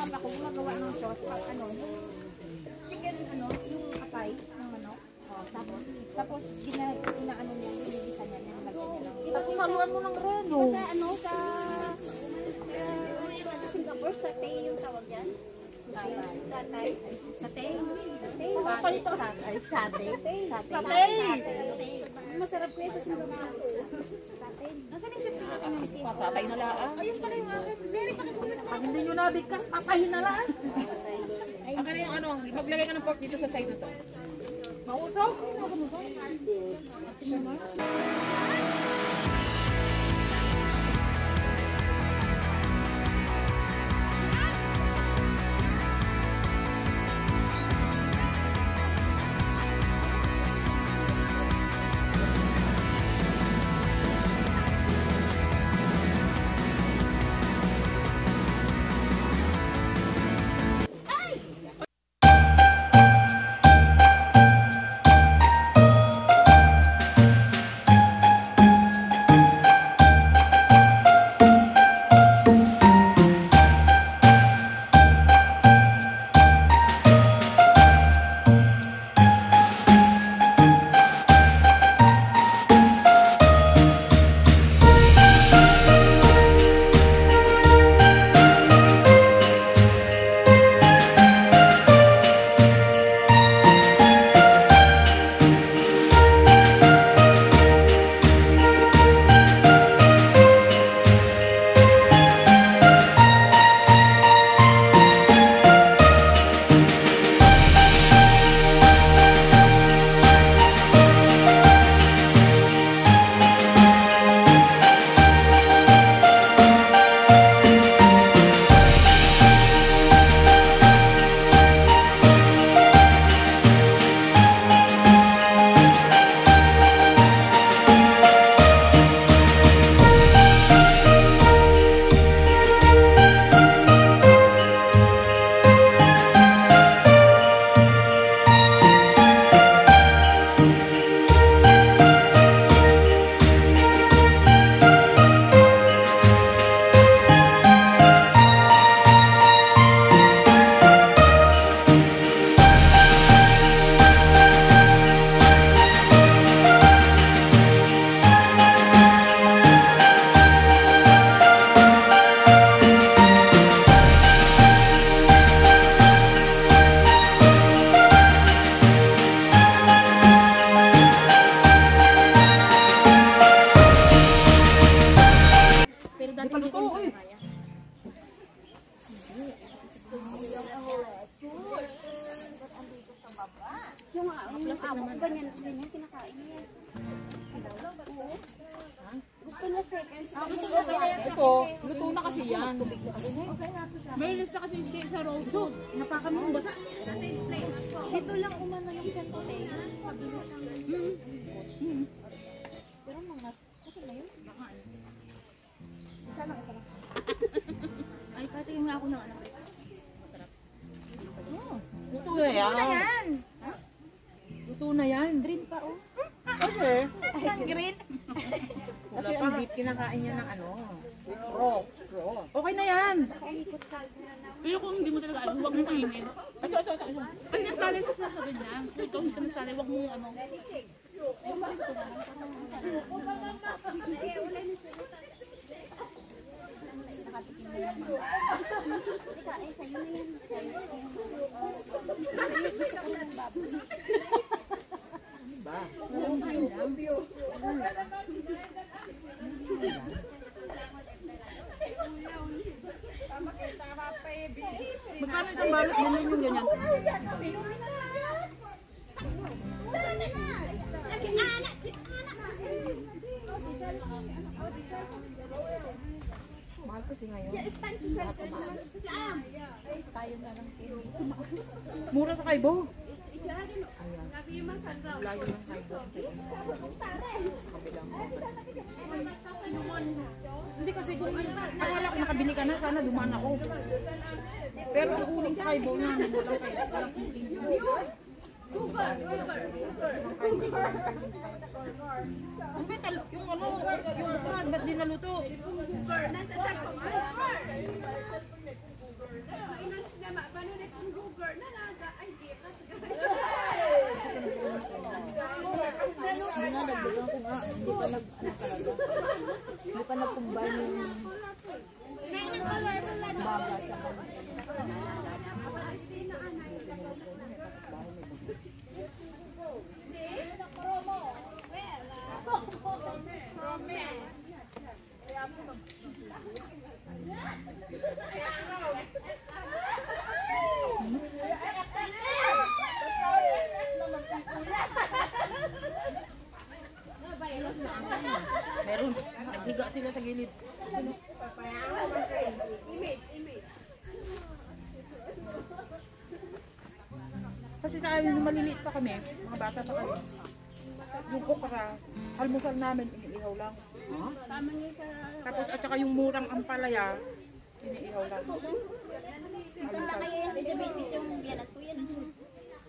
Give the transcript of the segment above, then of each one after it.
papa ko gumagawa ng sauce pag ano, yung chicken ano, yung kapay ng manok. Oh, tapos ginaano niya, ginigisa niya, nilagyan niya lang. Tapos haluan mo ng reno. Sa ano, sa Singapore, satay yung tawag yan. Satay. Satay. Masarap ko yan sa Singapore. Satay. Nasaan yung chef natin ng itim? Pasatay na lang. Ayun pala yung akin. Very pakikunin na. Pag hindi nyo nabigkas, patayin na lang. Ang kanya yung ano, maglagay ka ng pork dito sa side na to. Mausok? Yung amo ko, ganyan kinakain niya. Gusto niya seconds. Gusto niya ito, luto na kasi yan. May lista kasi siya sa raw food. Napakan mo basa. Dito lang umano yung sentole. Pero mga, kasi na yun? Baka ano. Isa lang. Ay, patingin nga ako ng ano. Luto na yan. Luto na yan. Green pa oh. Okay. Ang green. Kasi ang beef kinakain niya ng ano. Raw. Okay na yan. Pero kung hindi mo talaga alam, huwag mong kainin. Ito. Pag nasanay sa ganyan, kung ikaw hindi ka nasanay, huwag mong ano. Magkano isang balot? Ganyan yung ganyan. Mahal kasi ngayon. Mura sa Kaibo. Layo ng Kaibo. Hindi kasi kung akala ko nakabili ka na, sana dumaan ako. Pero ang uling sa Kaibo na, walang Kaibo. Walang uling. Yung ano, yung bukrad, ba't di naluto? Meron. Naghiga sila sa gilid. Kasi sa amin, nung maliliit pa kami, mga bata pa kami, yung okra, almusal namin, iniihaw lang. Tapos at saka yung murang ampalaya, iniihaw lang. Ito lang kaya si diabetes yung biyanat ko. Yan ang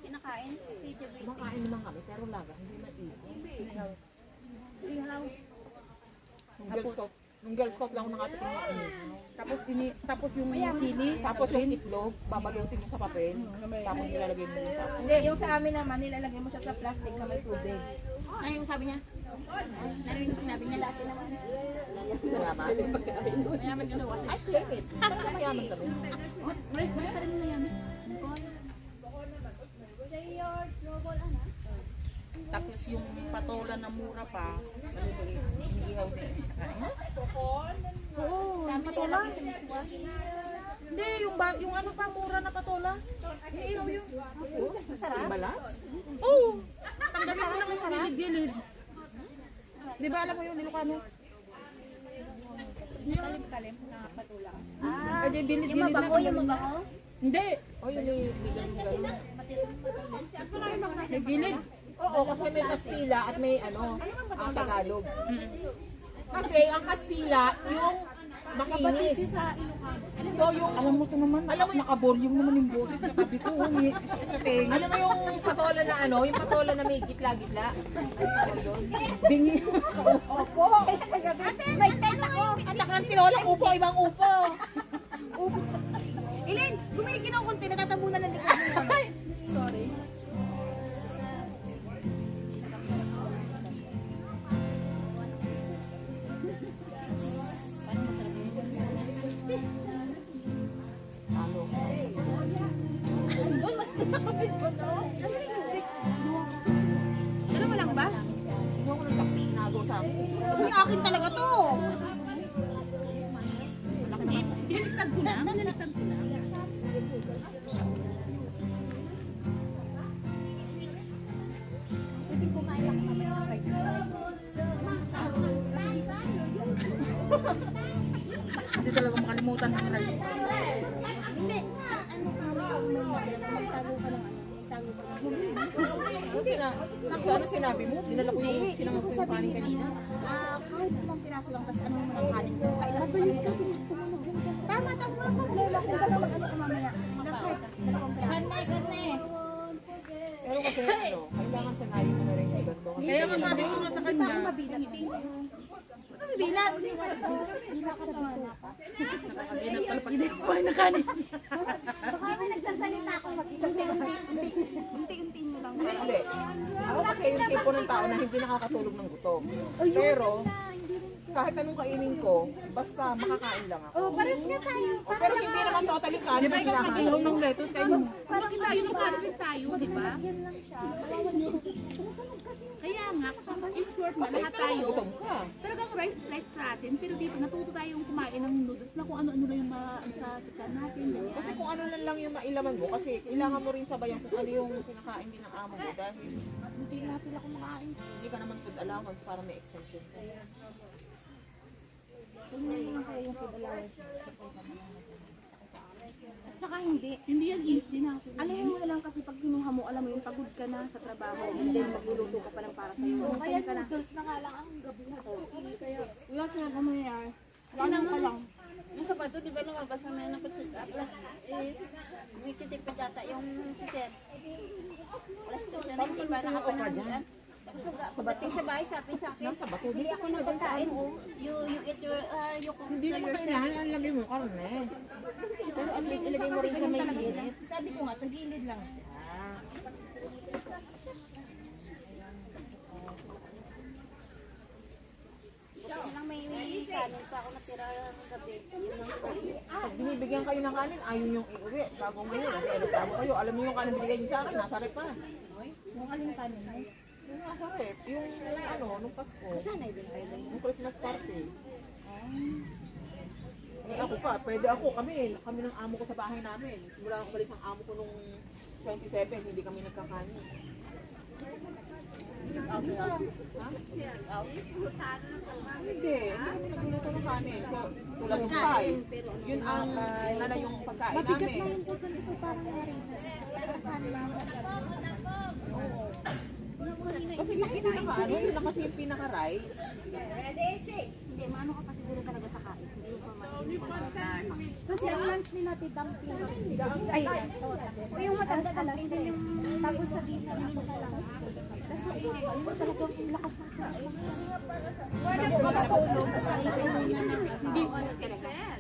kinakain si diabetes. Kumakain naman kami, pero laga, hindi maiihaw. Inihaw. Nung Girl Scout lang ako nakatikim ng inihaw. Tapos yung sili, Tapos yung itlog, babalutin mo sa papel, tapos ilalagay mo sa Hindi, yung sa amin naman, nilalagay mo siya sa plastic na may tubig. Ano yung sabi niya? Narinig mo sinabi niya, laki naman. mayaman. Mayaman ka daw. Ay, claim it. Talaga mayaman kami. Marami pa rin na yan. Say your trouble, Ana. tapos yung patola na mura pa, iniihaw din. Oo, yung patola. Hindi, yung ano pa, mura na patola. Iniihaw yun. Masarap? Balat? Oo. Tanggalin mo lang yung gilid-gilid. Di ba alam mo yung Ilocano? Kalim-kalim na patula. Ay, yung gilid-gilid Yung mabango, na. yung mabango. Hindi. O, yun yung ganun. May gilid. Oo, kasi may Kastila at may ang Tagalog. Kasi ang Kastila, yung makinis. So yung, Alam mo to naman, naka-volume naman yung boses sa tabi ko. Sa tenga. alam mo yung patola na yung patola na may gitla-gitla. Bingi. Opo. Ate, may tent ako. At saka ang tinolang upo, ibang upo. Ilin, bumili ka ng konti, natatabunan ng likod mo. Sorry. Ano mo lang ba? Ano ko ng taxi, tinago sa akin. Uy, akin talaga to. Binaligtad ko na. Pwede kumain ako mamaya ng rice. Hindi talaga makalimutan ng rice. Hindi. Tago ka lang. Ano sinabi mo? Dinala ko yung sinangag ko yung paning kanina. Kahit ilang piraso lang, tapos ano naman ang kanin ko. Kailangan bilis kasi. Tama, walang problema. Kung baka mag-ano ka mamaya. Kahit dalawang piraso. Gane. Pero kasi kailangan sanayin mo na rin yung ganito. Kasi Kaya nga sabi ko nga sa kanya, Ano binat? Binat ka naman. nakakabinat pala pag hindi ko kumain ng kanin. Baka may nagsasalita akong mag-isa. Unti-untiin mo lang. Hindi. Ako kasi yung tipo ng tao na hindi nakakatulog ng gutom. Pero, kahit anong kainin ko, basta makakain lang ako. Pares nga tayo. Pero hindi naman totally kanin. Di ba ikaw nag-ihaw ng lettuce kayo mo? Parang tayo ng kanin din tayo, di ba? Kaya nga, in short na lahat tayo, Gutom ka. talagang rice is life sa atin, pero dito natuto tayong kumain ng noodles na kung ano-ano na yung sa chicken natin. Diba? Kasi kung ano lang yung mailaman mo, kasi kailangan mo rin sabayan kung ano yung sinakain din ng amo mo. Dahil Hindi na sila kumakain. hindi ka naman food allowance para may exemption ka. At saka hindi. Hindi yan easy na. Alam mo na lang kasi pag kinuha mo, alam mo yung pagod ka na sa trabaho, and then magluluto ka pa lang para sa'yo. Kaya noodles na nga lang ang gabi na to. Wala siya na mangyayari. Ganang ka lang. Yung sapato, di ba lumabas naman ng pag-check up? Plus, nagtitipid yata yung si Sir. Plus, doon na hindi pa nakapanamulan. Tapos pagdating sa bahay, sabi sa akin, hindi ako nakakain. You eat your, you cook Hindi to naman yourself. kailangan ang lagay mo karne. Pero at least ilagay mo rin sa may init. Sabi ko nga, sa gilid lang siya. may kanin pa ako natira ng gabi. Yun ang story. Pag binibigyan kayo ng kanin, ayaw niyong iuwi. Bago ngayon, nag-reklamo kayo. Alam niyo yung kanin binigay niyo sa akin, nasa rep pa. Yung anong kanin mo? Yung nasa rep, yung ano, nung Pasko. Sanay din kayo lang. Nung Christmas party. Eh, ako pa, pwede ako, kami ng amo ko sa bahay namin. Simula nang umalis ang amo ko nung 27, hindi kami nagkakanin. Ha? Hindi kami nagluluto ng kanin. So, tulad ng pie, yun ang yung pagkain namin. Kasi yun na kasi yung pinaka-right. Hindi, maano ka pa siguro talaga sa kain. Hindi mo pa Kasi ang lunch nila, dumpling. Ay, yung matanda dumpling din yung tapos sa dinner nila na lang. Tapos yung masarap yung lakas ng kain. Hindi ko talaga yan.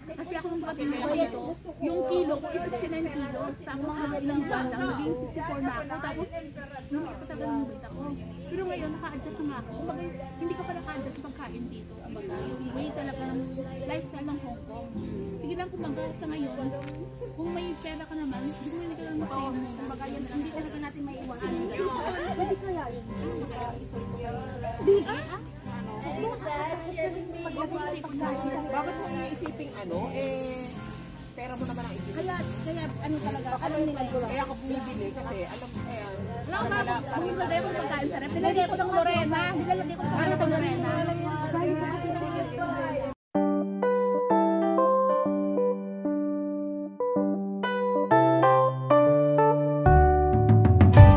Kasi ako nung kasi ito, yung kilo ko is 69 kilos. Sa mga ilang buwan lang, naging 64 na ako. Tapos, nung ipatagal ng weight ako. Pero ngayon, naka-adjust na ako. Kumbaga, hindi ka pa naka-adjust sa pagkain dito. Kumbaga, yung way talaga ng lifestyle ng Hong Kong. Sige lang, kumbaga, sa ngayon, kung may pera ka naman, bumili ka lang ng pera mo. Kumbaga, yan, hindi talaga natin may iwanan. Pwede kaya yun? Bakit mo iisiping pera mo naman ang isipin? Kaya ano talaga, alam nila yun. Kaya ako bumibili kasi alam mo, Alam ko ba, kung nilagay ko ng pagkain sa rep, nilagay ko ng Lorena. Nilalagay ko ng Lorena.